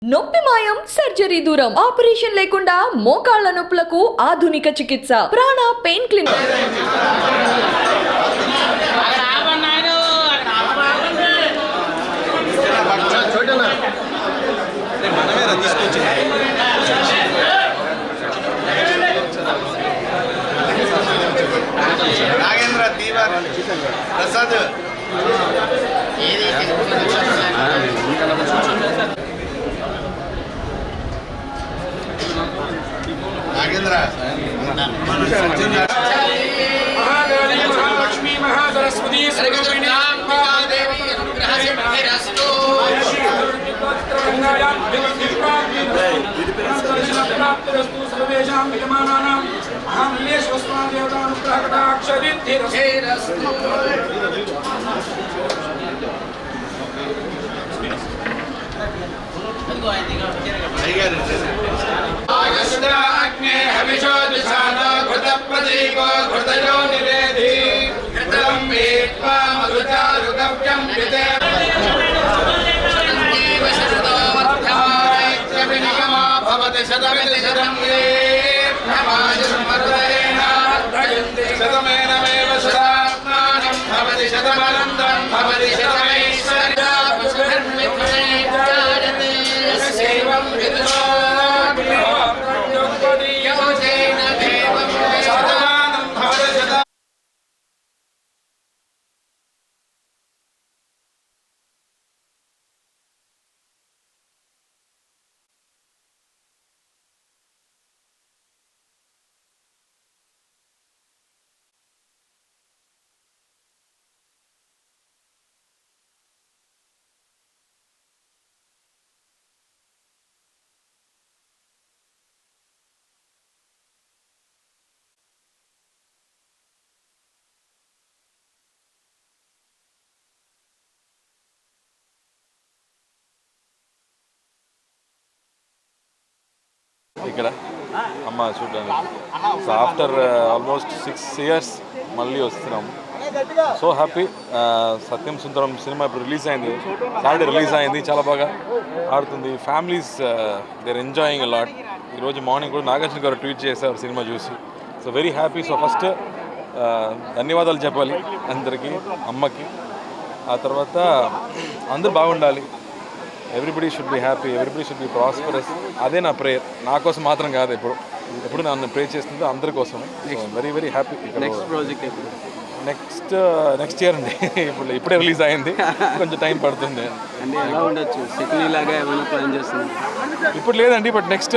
నొప్పి మాయం సర్జరీ దూరం ఆపరేషన్ లేకుండా మోకాళ్ల నొప్పులకు ఆధునిక చికిత్స ప్రాణ పెయిన్ క్లినిక్. నాగేంద్ర దీవర్ ప్రసాద్ నాగేంద్ర మహాలక్ష్మీ మహాసరస్వతి శతమేనమేవ శతాత్మానం భవతి శతమనంతం భవతి శతమైశ్వర్యం విదుషో శతమానం భవతి శత ఇక్కడ అమ్మ చూడడానికి. సో ఆఫ్టర్ ఆల్మోస్ట్ 6 years మళ్ళీ వస్తున్నాము. So happy. Sathyam Sundaram cinema ఇప్పుడు రిలీజ్ అయింది, సాటర్డే రిలీజ్ అయింది, చాలా బాగా ఆడుతుంది. Families they're enjoying lot. ఈరోజు మార్నింగ్ కూడా నాగార్జున గారు ట్వీట్ చేశారు సినిమా చూసి. So very happy. So first ధన్యవాదాలు చెప్పాలి అందరికీ, అమ్మకి. ఆ తర్వాత అందరూ బాగుండాలి. Everybody should be happy, everybody should be prosperous. అదే నా ప్రేయర్, నా కోసం మాత్రం కాదు. ఎప్పుడు నన్ను ప్రే చేస్తుందో అందరి కోసం. Very very happy. Next project ఎప్పుడు? నెక్స్ట్ ఇయర్ అండి. ఇప్పుడే రిలీజ్ అయింది, కొంచెం టైం పడుతుంది. అంటే ఎలా ఉండొచ్చు, సిక్నీ లాగా ఏమైనా ప్లాన్ చేస్తున్నారు? ఇప్పుడు లేదండి, బట్ నెక్స్ట్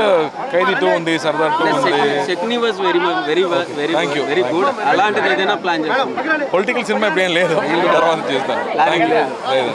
ఖైదీ 2 ఉంది, సర్దార్ 2 ఉంది. సిక్నీ was very Thank you. Very good. అలాంటిది ఏదైనా ప్లాన్ చేస్తున్నారు? పొలిటికల్ సినిమా ఇప్పుడు ఏం లేదు, తర్వాత చేస్తాను. లేదండి.